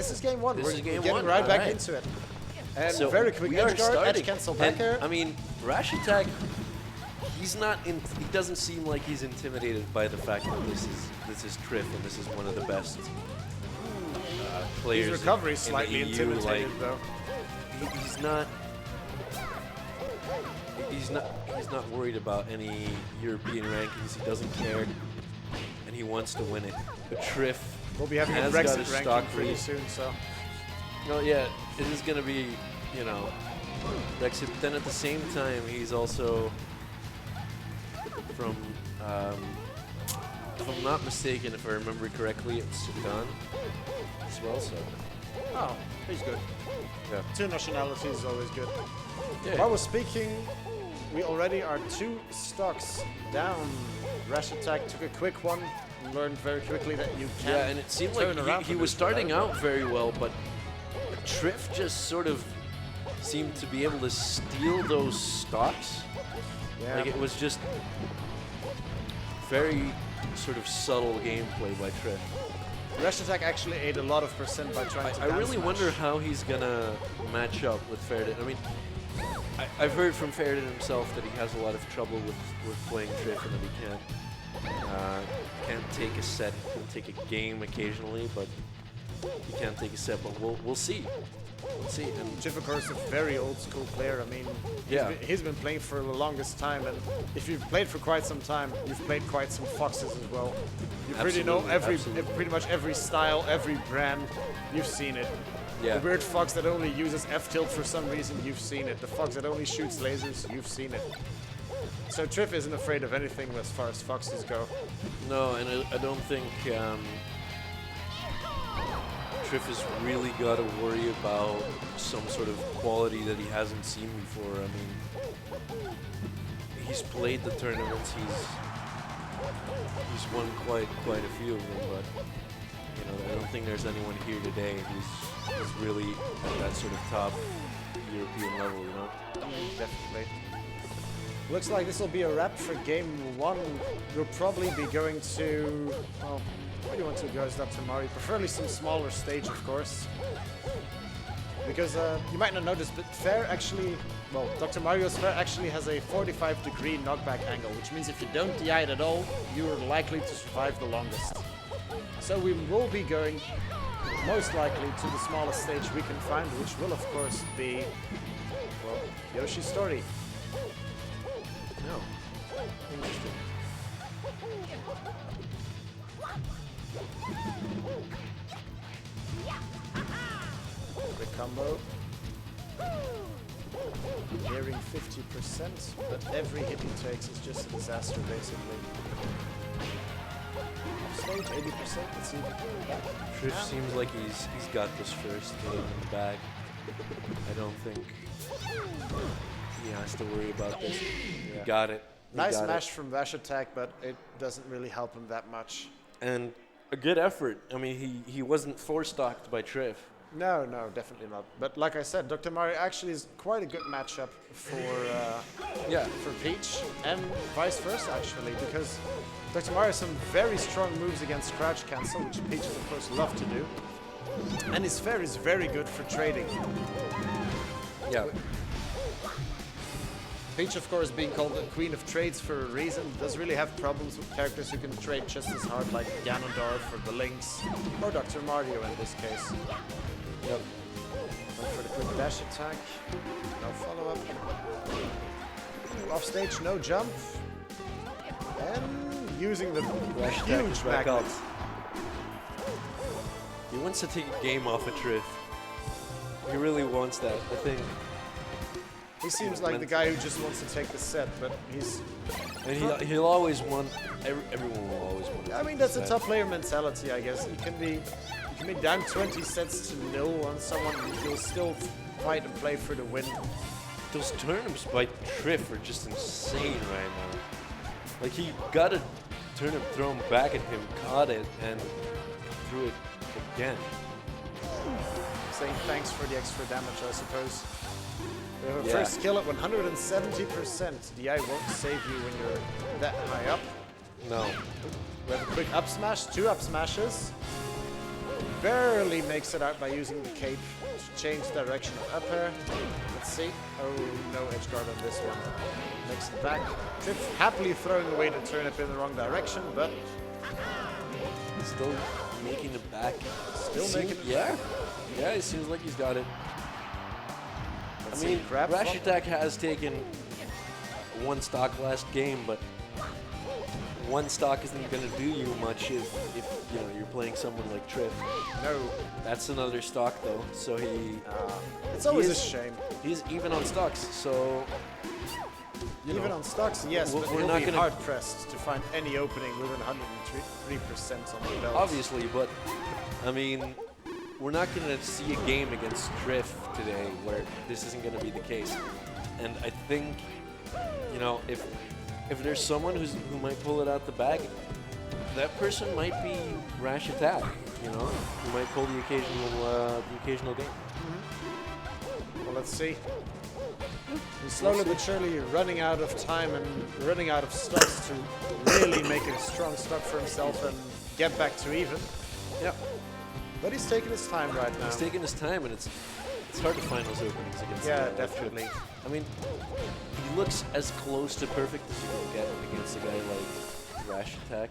this is game one. This We're is game getting one. right back Alright. into it. And So very quick we are edge guard, starting. edge cancel And, back air. I mean, RashAttack, he's not. He doesn't seem like he's intimidated by the fact that this is Trif and this is one of the best players. His recovery is in slightly the EU, intimidated like, though. He's not. He's not worried about any European rankings. He doesn't care, and he wants to win it. But Trif We'll be having a has got Brexit his ranking stock pretty lead. soon, so. No, yeah, it is going to be, you know, Brexit. But then at the same time, he's also from, if I'm not mistaken, if I remember correctly, it's Sudan as well. So Oh, he's good. yeah, Two nationalities is always good. yeah. While we're speaking, we already are 2 stocks down. RashAttack took a quick one and learned very quickly that you can Yeah, and it seemed turn like around he from was this starting without- out very well, but Trif just sort of seemed to be able to steal those stocks. Yeah. Like it was just very sort of subtle gameplay by Trif. RashAttack actually ate a lot of percent by trying to I down really smash. wonder how he's gonna match up with Ferdinand. I mean, I've heard from Ferdinand himself that he has a lot of trouble with playing Trif and that he can't take a set. He can take a game occasionally, but he can't take a set. But we'll see. We'll see. And Trif, of course, a very old school player. I mean, Yeah. he's been playing for the longest time, and if you've played for quite some time, you've played quite some Foxes as well. You pretty know Absolutely. pretty much every style, every brand. You've seen it. Yeah. The weird Fox that only uses F-tilt for some reason, you've seen it. The Fox that only shoots lasers, you've seen it. So Trif isn't afraid of anything as far as Foxes go. no, and I don't think Trif has really got to worry about some sort of quality that he hasn't seen before. I mean, he's played the tournaments. He's won quite a few of them, but you know, I don't think there's anyone here today who's really at that sort of top European level. You know. Definitely. Looks like this will be a wrap for game one. We'll probably be going to, well, where do you want to go as Dr. Mario? Preferably some smaller stage, of course. Because you might not notice, but Fair actually, well, Dr. Mario's Fair actually has a 45-degree knockback angle, which means if you don't DI it at all, you're likely to survive the longest. So we will be going most likely to the smallest stage we can find, which will of course be, well, Yoshi's Story. No. Interesting. Quick combo. Nearing 50%, but every hit he takes is just a disaster basically. Stage 80%, let's see. Trif seems like he's got this first game in the bag. I don't think he has to worry about this. He got it. He Nice got smash from RashAttack, but it doesn't really help him that much. And a good effort. I mean, he wasn't four-stocked by Trif. No, definitely not. But like I said, Dr. Mario actually is quite a good matchup for Peach, and vice versa actually, because Dr. Mario has some very strong moves against crouch cancel, which Peaches of course love to do, and his Fair is very good for trading. Yeah. Peach, of course, being called the Queen of Trades for a reason, does really have problems with characters who can trade just as hard, like Ganondorf or the Lynx, or Dr. Mario in this case. Yep. Went for the quick dash attack, no follow-up. Off stage, no jump. And using the huge magnet. He wants to take a game off a Trif. He really wants that, I think. He seems like the guy who just wants to take the set, but he's... And he'll always want, everyone will always want. I mean, that's a top player mentality, I guess. You can be down 20 sets to 0 on someone, and you'll still fight and play for the win. Those turnips by Trif are just insane right now. Like, he got a turnip thrown back at him, caught it, and threw it again. Saying thanks for the extra damage, I suppose. We have a Yeah. first kill at 170%. DI won't save you when you're that high up. No. We have a quick up smash, 2 up smashes. barely makes it out by using the cape to change direction of up air. Let's see. Oh, no edge guard on this one. Makes it back. Trif happily throwing away the turnip in the wrong direction, but Still making it back. Still making it Yeah, yeah, it seems like he's got it. let's I mean, see, grab RashAttack has taken one stock last game, but one stock isn't going to do you much if you know you're playing someone like Trif. No, That's another stock though, so it's always He a is- shame. he's even on stocks. So Even on stocks, yes, we're but not he'll be gonna- hard pressed to find any opening within 103% on the belt. obviously, but I mean, we're not going to see a game against Trif today where this isn't going to be the case. And I think, you know, if there's someone who might pull it out the bag, that person might be RashAttack. You know, who might pull the occasional game. Well, let's see. He's slowly but surely running out of time and running out of stocks to really make a strong stock for himself and get back to even. Yeah, But he's taking his time right now. he's taking his time, and it's hard to find those openings against. Yeah, Trif. definitely. I mean, he looks as close to perfect as you can get against a guy like RashAttack.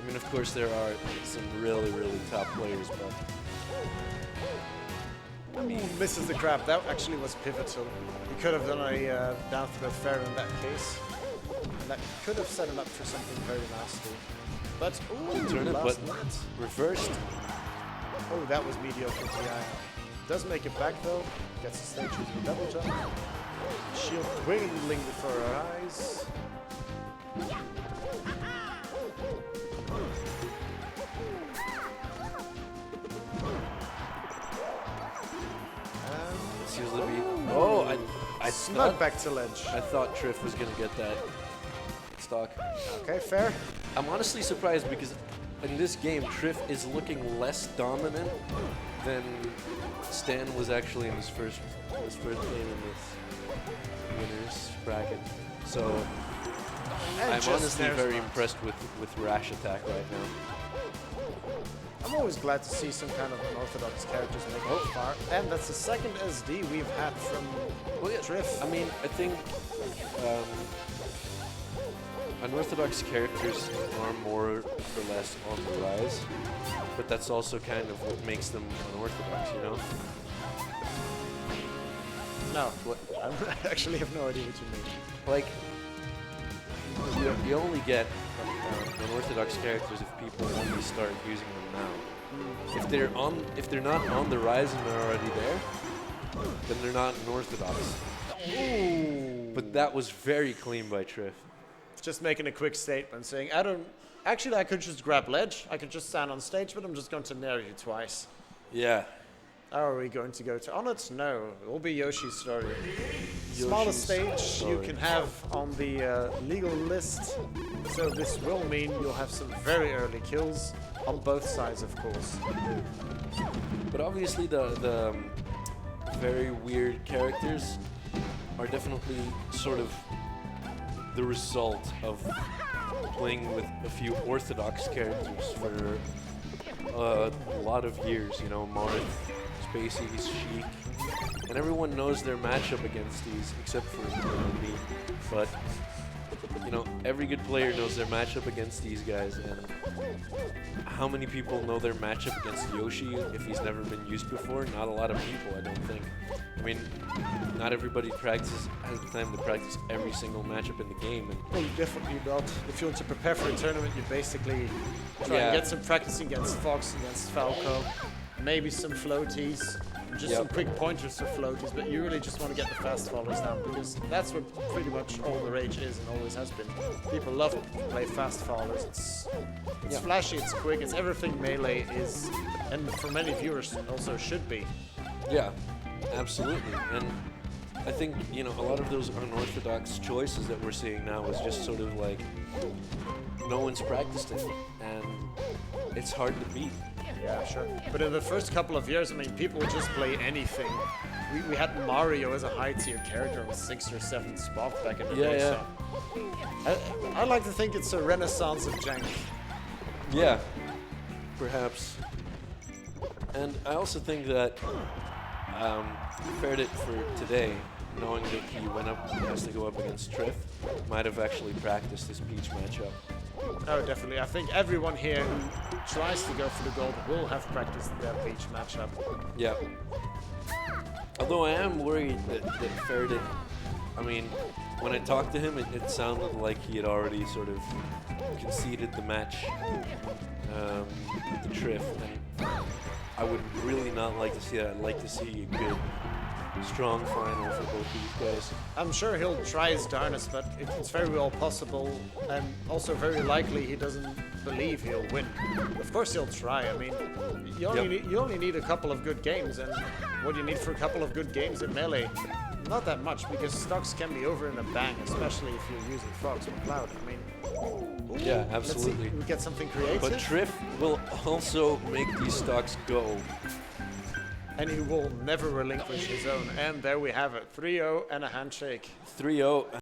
I mean, of course, there are some really, really top players, but I mean, misses the grab. That actually was pivotal. He could have done a down throw fair in that case. And that could have set him up for something very nasty. But, ooh, turnip, last but minute. reversed. Oh, that was mediocre TI. Does make it back though. Gets the stage with the double jump. Shield dwindling before our eyes. It's usually be. Oh, I Snug thought back to ledge. I thought Trif was gonna get that stock. Okay, fair. I'm honestly surprised because in this game, Trif is looking less dominant than Stan was actually in his first game in this winners bracket. So And I'm just honestly snares very mount. impressed with RashAttack right now. I'm always glad to see some kind of unorthodox characters making it far. And that's the second SD we've had from Trif. I mean, I think unorthodox characters are more or less on the rise, but that's also kind of what makes them unorthodox, you know? No, I actually have no idea what you mean. Like, you only get unorthodox characters if people only start using them now. If they're not on the rise and they're already there, then they're not unorthodox. Ooh. But that was very clean by Trif. Just making a quick statement saying, actually I could just grab ledge. I could just stand on stage, but I'm just going to nair you twice. Yeah. Are we going to go to on it? No, it will be Yoshi's story. Smallest stage you story. can have on the legal list. So this will mean you'll have some very early kills on both sides, of course. But obviously the very weird characters are definitely sort of the result of playing with a few orthodox characters for a lot of years, you know, Marth, Spacey's, Sheik, and everyone knows their matchup against these except for me. But you know, every good player knows their matchup against these guys, and how many people know their matchup against Yoshi if he's never been used before? Not a lot of people, I don't think. I mean, not everybody has the time to practice every single matchup in the game. And Well, definitely not. If you want to prepare for a tournament, you basically try and get some practice against Fox, against Falco, maybe some floaties, just some quick pointers for floaties, but you really just want to get the fast followers down because that's what pretty much all the rage is and always has been. People love to play fast followers. It's flashy, it's quick, it's everything Melee is, and for many viewers also should be. yeah, absolutely. And I think, you know, a lot of those unorthodox choices that we're seeing now is just sort of like no one's practiced it, and it's hard to beat. Yeah, sure. But in the first couple of years, I mean, people would just play anything. We had Mario as a high-tier character on the 6th or 7th spot back in the day. Yeah. So I like to think it's a renaissance of jank. Yeah, perhaps. And I also think that prepared it for today, knowing that he has to go up against Trif, might have actually practiced his Peach matchup. Oh, definitely. I think everyone here who tries to go for the gold will have practiced their Peach matchup. Yeah. Although I am worried that Ferdit, I mean, when I talked to him, it sounded like he had already sort of conceded the match with the Trif, and I would really not like to see that. I'd like to see a good, strong final for both these guys. I'm sure he'll try his darnest, but it's very well possible, and also very likely he doesn't believe he'll win. Of course he'll try. I mean, you only need a couple of good games, and what do you need for a couple of good games in Melee? Not that much, because stocks can be over in a bang, especially if you're using Frogs McCloud. I mean, yeah, absolutely. Let's see, we get something creative. But Trif will also make these stocks go. And he will never relinquish his own. And there we have it, 3-0 and a handshake. 3-0.